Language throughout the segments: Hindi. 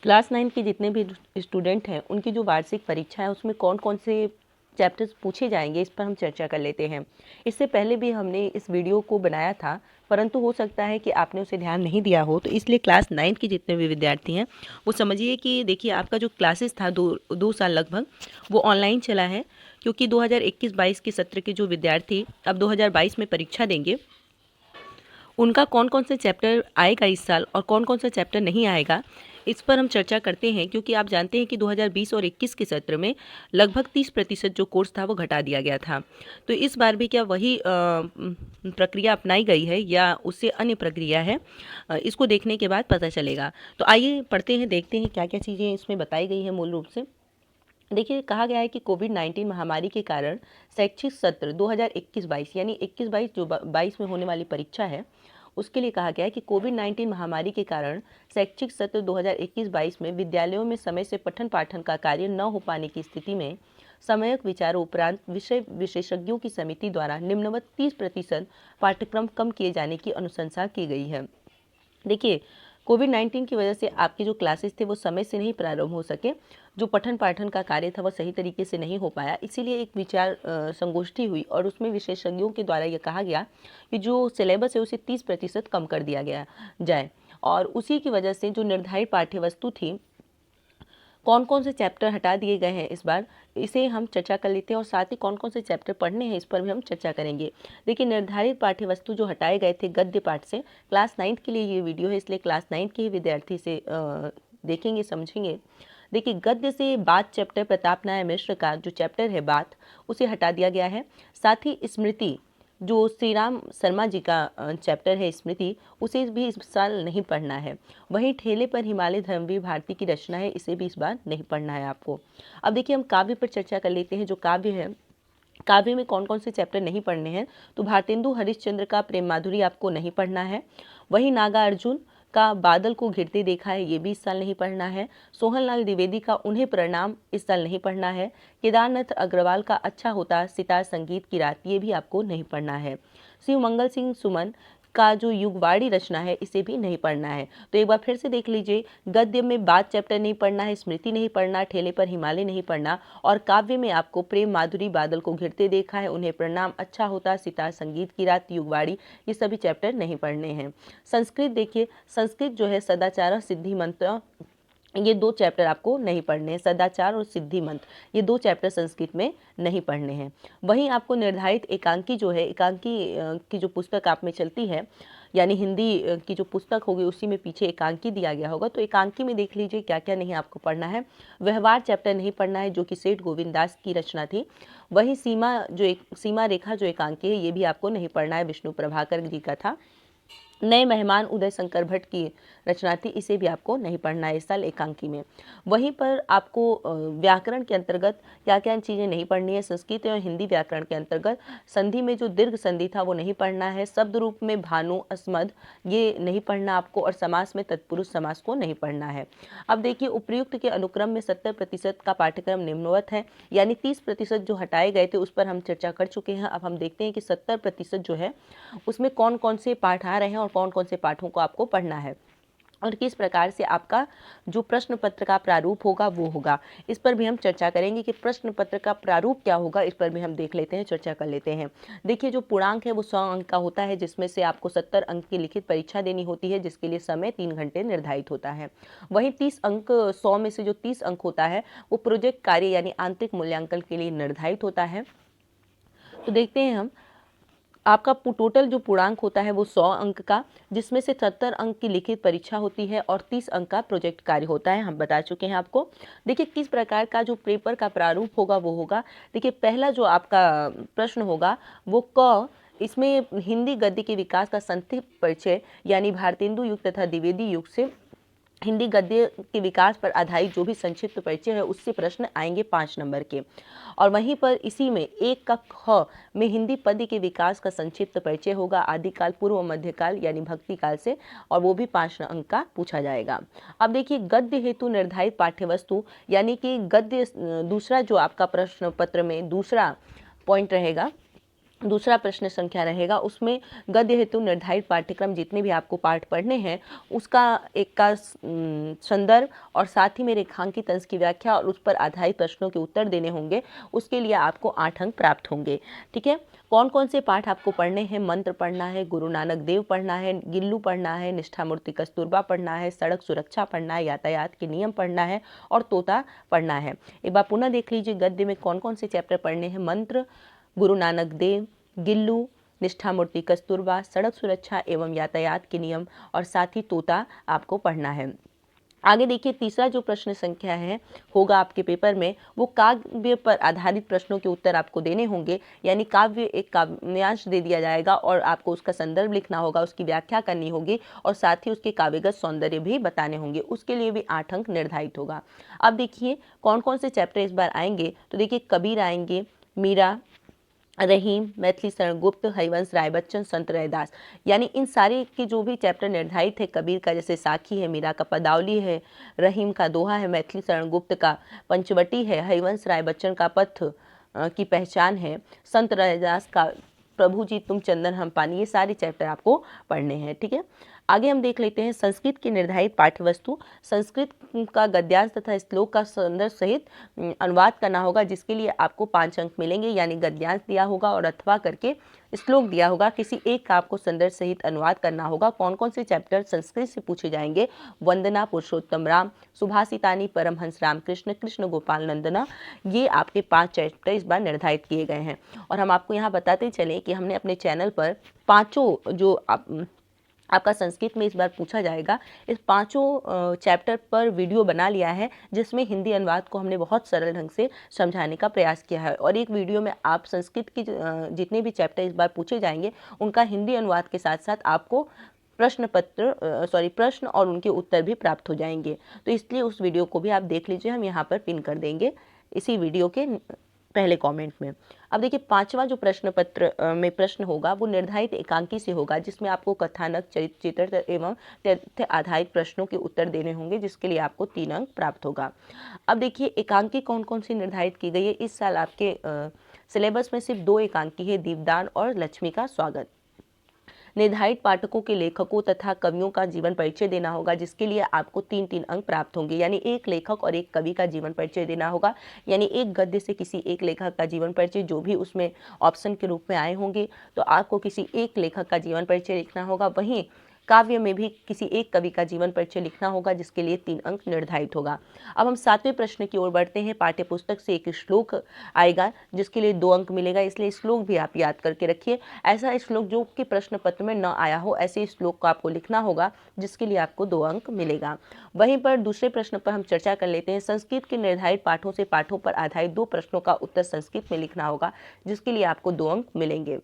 क्लास 9 के जितने भी स्टूडेंट हैं उनकी जो वार्षिक परीक्षा है उसमें कौन कौन से चैप्टर्स पूछे जाएंगे इस पर हम चर्चा कर लेते हैं। इससे पहले भी हमने इस वीडियो को बनाया था, परंतु हो सकता है कि आपने उसे ध्यान नहीं दिया हो, तो इसलिए क्लास 9 के जितने भी विद्यार्थी हैं वो समझिए कि देखिए आपका जो क्लासेस था दो साल लगभग वो ऑनलाइन चला है, क्योंकि 2021-22 के सत्र के जो विद्यार्थी अब 2022 में परीक्षा देंगे उनका कौन कौन से चैप्टर आएगा इस साल और कौन कौन सा चैप्टर नहीं आएगा, इस पर हम चर्चा करते हैं। क्योंकि आप जानते हैं कि 2020 और 21 के सत्र में लगभग 30% जो कोर्स था वो घटा दिया गया था। तो इस बार भी क्या वही प्रक्रिया अपनाई गई है या उससे अन्य प्रक्रिया है, इसको देखने के बाद पता चलेगा। तो आइए पढ़ते हैं, देखते हैं क्या क्या चीज़ें इसमें बताई गई हैं मूल रूप से। देखिए, कहा गया है कि कोविड-19 महामारी के कारण शैक्षिक सत्र 2021-22 यानी 21-22 जो 22 में होने वाली परीक्षा है उसके लिए कहा गया है कि कोविड-19 महामारी के कारण शैक्षिक सत्र 2021-22 में विद्यालयों में समय से पठन पाठन का कार्य न हो पाने की स्थिति में समयक विचारों उपरांत विषय विशेषज्ञों की समिति द्वारा निम्नवत 30% पाठ्यक्रम कम किए जाने की अनुशंसा की गई है। देखिए, कोविड-19 की वजह से आपके जो क्लासेस थे वो समय से नहीं प्रारंभ हो सके, जो पठन पाठन का कार्य था वह सही तरीके से नहीं हो पाया, इसीलिए एक विचार संगोष्ठी हुई और उसमें विशेषज्ञों के द्वारा यह कहा गया कि जो सिलेबस है उसे 30% कम कर दिया गया जाए। और उसी की वजह से जो निर्धारित पाठ्य वस्तु थी, कौन कौन से चैप्टर हटा दिए गए हैं इस बार, इसे हम चर्चा कर लेते हैं और साथ ही कौन कौन से चैप्टर पढ़ने हैं इस पर भी हम चर्चा करेंगे। देखिए, निर्धारित पाठ्य वस्तु जो हटाए गए थे गद्य पाठ से, क्लास 9 के लिए ये वीडियो है, इसलिए क्लास 9 के ही विद्यार्थी से देखेंगे समझेंगे। देखिए, गद्य से बात चैप्टर प्रताप नारायण मिश्र का जो चैप्टर है बात, उसे हटा दिया गया है। साथ ही स्मृति जो श्री राम शर्मा जी का चैप्टर है स्मृति, उसे भी इस साल नहीं पढ़ना है। वहीं ठेले पर हिमालय धर्मवीर भारती की रचना है, इसे भी इस बार नहीं पढ़ना है आपको। अब देखिए, हम काव्य पर चर्चा कर लेते हैं। जो काव्य है, काव्य में कौन कौन से चैप्टर नहीं पढ़ने हैं, तो भारतेंदु हरिश्चंद्र का प्रेम माधुरी आपको नहीं पढ़ना है। वहीं नागार्जुन का बादल को घिरते देखा है, ये भी इस साल नहीं पढ़ना है। सोहनलाल द्विवेदी का उन्हें प्रणाम इस साल नहीं पढ़ना है। केदारनाथ अग्रवाल का अच्छा होता सितार संगीत की रात, ये भी आपको नहीं पढ़ना है। शिव मंगल सिंह सुमन का जो युगवाड़ी रचना है, इसे भी नहीं पढ़ना है। तो एक बार फिर से देख लीजिए, गद्य में बात चैप्टर नहीं पढ़ना है, स्मृति नहीं पढ़ना, ठेले पर हिमालय नहीं पढ़ना, और काव्य में आपको प्रेम माधुरी बादल को घिरते देखा है, उन्हें प्रणाम अच्छा होता सितार संगीत की रात, युगवाड़ी, ये सभी चैप्टर नहीं पढ़ने हैं। संस्कृत देखिए, संस्कृत जो है सदाचार सिद्धि मंत्र, ये दो चैप्टर आपको नहीं पढ़ने हैं। सदाचार और सिद्धि मंत्र, ये दो चैप्टर संस्कृत में नहीं पढ़ने हैं। वहीं आपको निर्धारित एकांकी जो है, एकांकी की जो पुस्तक आप में चलती है, यानी हिंदी की जो पुस्तक होगी उसी में पीछे एकांकी दिया गया होगा। तो एकांकी में देख लीजिए क्या क्या नहीं आपको पढ़ना है। व्यवहार चैप्टर नहीं पढ़ना है, जो कि सेठ गोविंद दास की रचना थी। वहीं सीमा रेखा जो एकांकी है, ये भी आपको नहीं पढ़ना है, विष्णु प्रभाकर जी का था। नए मेहमान उदय शंकर भट्ट की रचना थी, इसे भी आपको नहीं पढ़ना है इस साल एकांकी में। वहीं पर आपको व्याकरण के अंतर्गत क्या क्या चीज़ें नहीं पढ़नी है। संस्कृत और हिंदी व्याकरण के अंतर्गत संधि में जो दीर्घ संधि था वो नहीं पढ़ना है। शब्द रूप में भानु अस्मद, ये नहीं पढ़ना आपको, और समास में तत्पुरुष समास को नहीं पढ़ना है। अब देखिए, उपर्युक्त के अनुक्रम में 70% का पाठ्यक्रम निम्नवत है, यानी 30% जो हटाए गए थे उस पर हम चर्चा कर चुके हैं। अब हम देखते हैं कि 70% जो है उसमें कौन कौन से पाठ आ रहे हैं और कौन कौन से पाठों को आपको पढ़ना है और किस प्रकार से आपका जो प्रश्न पत्र का प्रारूप होगा वो होगा। इस पर भी हम चर्चा करेंगे कि प्रश्न पत्र का प्रारूप क्या होगा, इस पर भी हम देख लेते हैं, चर्चा कर लेते हैं। देखिए, जो पूर्णांक है वो 100 अंक का होता है, जिसमें से आपको 70 अंक की लिखित परीक्षा देनी होती है, जिसके लिए समय 3 घंटे निर्धारित होता है। वहीं 30 अंक, 100 में से जो 30 अंक होता है वो प्रोजेक्ट कार्य यानी आंतरिक मूल्यांकन के लिए निर्धारित होता है। तो देखते हैं हम, आपका टोटल जो पूर्णांक होता है वो 100 अंक का, जिसमें से 70 अंक की लिखित परीक्षा होती है और 30 अंक का प्रोजेक्ट कार्य होता है, हम बता चुके हैं आपको। देखिए, किस प्रकार का जो पेपर का प्रारूप होगा वो होगा। देखिए, पहला जो आपका प्रश्न होगा वो इसमें हिंदी गद्य के विकास का संक्षिप्त परिचय, यानी भारतेंदु युग तथा द्विवेदी युग से हिंदी गद्य के विकास पर आधारित जो भी संक्षिप्त परिचय है उससे प्रश्न आएंगे 5 नंबर के। और वहीं पर इसी में 1 का ख में हिंदी पद्य के विकास का संक्षिप्त परिचय होगा, आदिकाल पूर्व मध्यकाल यानी भक्ति काल से, और वो भी 5 अंक का पूछा जाएगा। अब देखिए, गद्य हेतु निर्धारित पाठ्यवस्तु, यानी कि गद्य दूसरा जो आपका प्रश्न पत्र में दूसरा पॉइंट रहेगा दूसरा प्रश्न संख्या रहेगा, उसमें गद्य हेतु निर्धारित पाठ्यक्रम जितने भी आपको पाठ पढ़ने हैं उसका एक का संदर्भ और साथ ही में रेखांकित अंश की व्याख्या और उस पर आधारित प्रश्नों के उत्तर देने होंगे। उसके लिए आपको 8 अंक प्राप्त होंगे। ठीक है, कौन कौन से पाठ आपको पढ़ने हैं? मंत्र पढ़ना है, गुरु नानक देव पढ़ना है, गिल्लू पढ़ना है, निष्ठा मूर्ति कस्तूरबा पढ़ना है, सड़क सुरक्षा पढ़ना है, यातायात के नियम पढ़ना है और तोता पढ़ना है। एक बार पुनः देख लीजिए गद्य में कौन कौन से चैप्टर पढ़ने हैं। मंत्र, गुरु नानक देव, गिल्लू, निष्ठा मूर्ति कस्तूरबा, सड़क सुरक्षा एवं यातायात के नियम और साथ ही तोता आपको पढ़ना है। आगे देखिए, तीसरा जो प्रश्न संख्या है होगा आपके पेपर में, वो काव्य पर आधारित प्रश्नों के उत्तर आपको देने होंगे। यानी काव्य, एक काव्यांश दे दिया जाएगा और आपको उसका संदर्भ लिखना होगा, उसकी व्याख्या करनी होगी और साथ ही उसके काव्यगत सौंदर्य भी बताने होंगे। उसके लिए भी 8 अंक निर्धारित होगा। अब देखिए कौन कौन से चैप्टर इस बार आएंगे। तो देखिए, कबीर आएंगे, मीरा, रहीम, मैथिली शरण गुप्त, हरिवंश राय बच्चन, संत रैदास, यानी इन सारे के जो भी चैप्टर निर्धारित है, कबीर का जैसे साखी है, मीरा का पदावली है, रहीम का दोहा है, मैथिली शरण गुप्त का पंचवटी है, हरिवंश राय बच्चन का पथ की पहचान है, संत रैदास का प्रभु जी तुम चंदन हम पानी, ये सारे चैप्टर आपको पढ़ने हैं। ठीक है, आगे हम देख लेते हैं संस्कृत की निर्धारित पाठ्यवस्तु। संस्कृत का गद्यांश तथा श्लोक का संदर्भ सहित अनुवाद करना होगा, जिसके लिए आपको 5 अंक मिलेंगे। यानी गद्यांश दिया होगा और अथवा करके श्लोक दिया होगा, किसी एक का आपको संदर्भ सहित अनुवाद करना होगा। कौन कौन से चैप्टर संस्कृत से पूछे जाएंगे? वंदना, पुरुषोत्तम राम, सुभाषितानी, परमहंस रामकृष्ण, कृष्ण गोपाल नंदना, ये आपके 5 चैप्टर इस बार निर्धारित किए गए हैं। और हम आपको यहाँ बताते चलें कि हमने अपने चैनल पर पाँचों जो आपका संस्कृत में इस बार पूछा जाएगा, इस 5 चैप्टर पर वीडियो बना लिया है, जिसमें हिंदी अनुवाद को हमने बहुत सरल ढंग से समझाने का प्रयास किया है। और एक वीडियो में आप संस्कृत की जितने भी चैप्टर इस बार पूछे जाएंगे उनका हिंदी अनुवाद के साथ साथ आपको प्रश्न और उनके उत्तर भी प्राप्त हो जाएंगे। तो इसलिए उस वीडियो को भी आप देख लीजिए, हम यहाँ पर पिन कर देंगे इसी वीडियो के पहले कमेंट में। अब देखिए, 5वां जो प्रश्न पत्र में प्रश्न होगा वो निर्धारित एकांकी से होगा, जिसमें आपको कथानक, चित्र एवं तथ्य आधारित प्रश्नों के उत्तर देने होंगे, जिसके लिए आपको 3 अंक प्राप्त होगा। अब देखिए, एकांकी कौन कौन सी निर्धारित की गई है। इस साल आपके सिलेबस में सिर्फ 2 एकांकी है, दीपदान और लक्ष्मी का स्वागत। निर्धारित पाठकों के लेखकों तथा कवियों का जीवन परिचय देना होगा, जिसके लिए आपको 3-3 अंक प्राप्त होंगे। यानी एक लेखक और एक कवि का जीवन परिचय देना होगा। यानी एक गद्य से किसी एक लेखक का जीवन परिचय जो भी उसमें ऑप्शन के रूप में आए होंगे, तो आपको किसी एक लेखक का जीवन परिचय लिखना होगा। वहीं काव्य में भी किसी एक कवि का जीवन परिचय लिखना होगा, जिसके लिए 3 अंक निर्धारित होगा। अब हम 7वें प्रश्न की ओर बढ़ते हैं। पाठ्यपुस्तक से एक श्लोक आएगा, जिसके लिए 2 अंक मिलेगा, इसलिए श्लोक भी आप याद करके रखिए। ऐसा श्लोक जो कि प्रश्न पत्र में न आया हो, ऐसे श्लोक को आपको लिखना होगा, जिसके लिए आपको 2 अंक मिलेगा। वहीं पर दूसरे प्रश्न पर हम चर्चा कर लेते हैं। संस्कृत के निर्धारित पाठों से पाठों पर आधारित 2 प्रश्नों का उत्तर संस्कृत में लिखना होगा, जिसके लिए आपको 2 अंक मिलेंगे।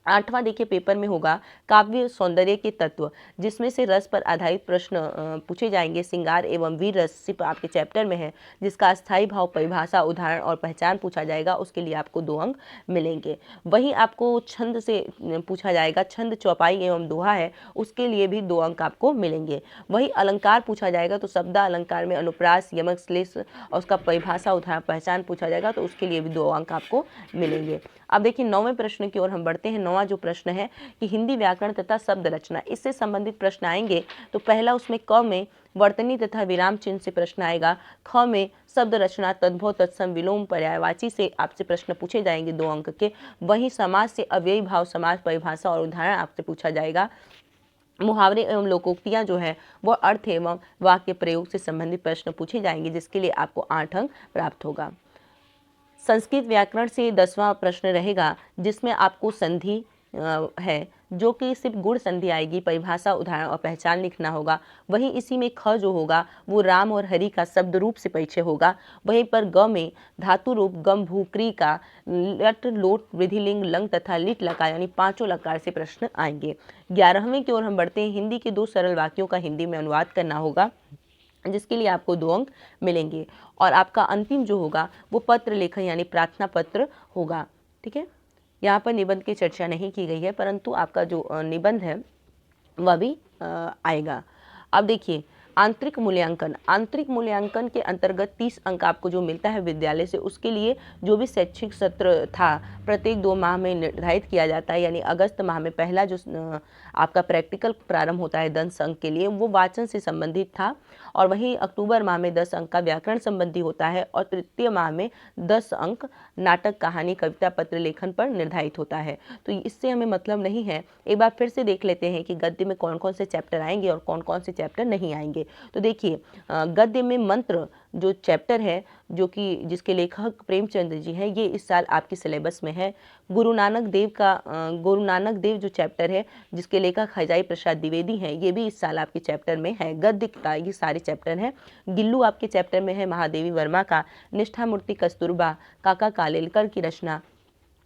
8वां देखिए, पेपर में होगा काव्य सौंदर्य के तत्व, जिसमें से रस पर आधारित प्रश्न पूछे जाएंगे। सिंगार एवं वीर रस सिर्फ आपके चैप्टर में है, जिसका अस्थायी भाव, परिभाषा, उदाहरण और पहचान पूछा जाएगा, उसके लिए आपको 2 अंक मिलेंगे। वहीं आपको छंद से पूछा जाएगा, छंद, चौपाई एवं दोहा है, उसके लिए भी 2 अंक आपको मिलेंगे। वहीं अलंकार पूछा जाएगा, तो शब्द अलंकार में अनुप्रास, यमक, श्लेष और उसका परिभाषा, उदाहरण, पहचान पूछा जाएगा, तो उसके लिए भी 2 अंक आपको मिलेंगे। अब देखिए, 9वें प्रश्न की ओर हम बढ़ते हैं। 9वां जो प्रश्न है कि हिंदी व्याकरण तथा शब्द रचना, इससे संबंधित प्रश्न आएंगे। तो पहला उसमें क में वर्तनी तथा विराम चिन्ह से प्रश्न आएगा। ख में शब्द रचना, तद्भव, तत्सम, विलोम, पर्यायवाची से आपसे प्रश्न पूछे जाएंगे 2 अंक के। वहीं समाज से अव्ययी भाव, समाज, परिभाषा और उदाहरण आपसे पूछा जाएगा। मुहावरे एवं लोकोक्तियां जो है वो अर्थ एवं वाक्य प्रयोग से संबंधित प्रश्न पूछे जाएंगे, जिसके लिए आपको 8 अंक प्राप्त होगा। संस्कृत व्याकरण से 10वां प्रश्न रहेगा, जिसमें आपको संधि है, जो कि सिर्फ गुण संधि आएगी, परिभाषा, उदाहरण और पहचान लिखना होगा। वहीं इसी में ख जो होगा वो राम और हरि का शब्द रूप से परिचय होगा। वहीं पर ग में धातु रूप गम, भू, क्री का लट, लोट, वृद्धिलिंग, लंग तथा लिट लकार, यानी 5 लकार से प्रश्न आएंगे। 11वें की ओर हम बढ़ते हैं। हिंदी के 2 सरल वाक्यों का हिंदी में अनुवाद करना होगा, जिसके लिए आपको 2 अंक मिलेंगे। और आपका अंतिम जो होगा वो पत्र लेखन यानी प्रार्थना पत्र होगा। ठीक है, यहाँ पर निबंध की चर्चा नहीं की गई है, परंतु आपका जो निबंध है वह भी आएगा। अब देखिए, आंतरिक मूल्यांकन के अंतर्गत 30 अंक आपको जो मिलता है विद्यालय से, उसके लिए जो भी शैक्षिक सत्र था प्रत्येक 2 माह में निर्धारित किया जाता है। यानी अगस्त माह में पहला जो आपका प्रैक्टिकल प्रारंभ होता है 10 अंक के लिए, वो वाचन से संबंधित था, और वहीं अक्टूबर माह में 10 अंक का व्याकरण संबंधी होता है, और तृतीय माह में 10 अंक नाटक, कहानी, कविता, पत्र लेखन पर निर्धारित होता है। तो इससे हमें मतलब नहीं है। एक बार फिर से देख लेते हैं कि गद्य में कौन कौन से चैप्टर आएंगे और कौन कौन से चैप्टर नहीं आएंगे। तो देखिए, गद्य में मंत्र जो चैप्टर है, जो कि जिसके लेखक प्रेमचंद जी हैं, ये इस साल आपके सिलेबस में है। गुरु नानक देव जो चैप्टर है, जिसके लेखक हजाई प्रसाद द्विवेदी हैं, ये भी इस साल आपके चैप्टर में है। गद्य का ये सारे चैप्टर हैं। गिल्लू आपके चैप्टर में है महादेवी वर्मा का, निष्ठा मूर्ति कस्तूरबा, काका कालेलकर की रचना।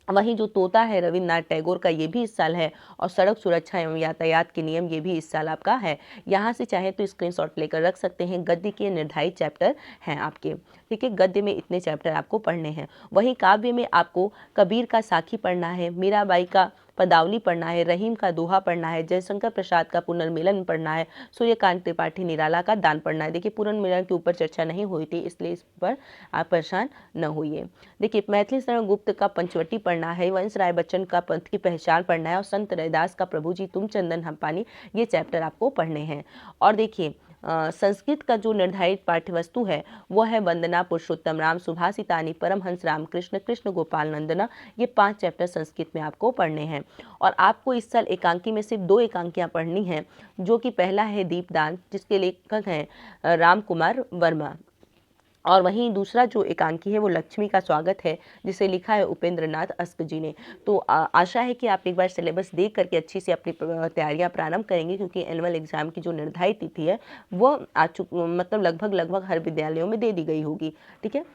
वहीं जो तोता है रविन्द्रनाथ टैगोर का, ये भी इस साल है, और सड़क सुरक्षा एवं यातायात के नियम, ये भी इस साल आपका है। यहाँ से चाहे तो स्क्रीनशॉट लेकर रख सकते हैं। गद्य के निर्धारित चैप्टर हैं आपके, ठीक है। गद्य में इतने चैप्टर आपको पढ़ने हैं। वहीं काव्य में आपको कबीर का साखी पढ़ना है, मीराबाई का पदावली पढ़ना है, रहीम का दोहा पढ़ना है, जयशंकर प्रसाद का पुनर्मिलन पढ़ना है, सूर्यकांत त्रिपाठी निराला का दान पढ़ना है। देखिए, पुनर्मिलन के ऊपर चर्चा नहीं हुई थी, इसलिए इस पर आप परेशान न होइए। देखिए, मैथिली शरण गुप्त का पंचवटी पढ़ना है, वंश राय बच्चन का पंथ की पहचान पढ़ना है, और संत रैदास का प्रभु जी तुम चंदन हम पानी, ये चैप्टर आपको पढ़ने हैं। और देखिए, संस्कृत का जो निर्धारित पाठ्यवस्तु है वो है वंदना, पुरुषोत्तम राम, सुभाषितानी, परमहंस रामकृष्ण, कृष्ण गोपाल नंदना। ये 5 चैप्टर संस्कृत में आपको पढ़ने हैं। और आपको इस साल एकांकी में सिर्फ 2 एकांकियाँ पढ़नी हैं, जो कि पहला है दीपदान, जिसके लेखक हैं राम कुमार वर्मा, और वहीं दूसरा जो एकांकी है वो लक्ष्मी का स्वागत है, जिसे लिखा है उपेंद्र नाथ अस्क जी ने। तो आशा है कि आप एक बार सिलेबस देख करके अच्छी से अपनी तैयारियां प्रारंभ करेंगे, क्योंकि एनुअल एग्जाम की जो निर्धारित तिथि है वो लगभग हर विद्यालयों में दे दी गई होगी, ठीक है।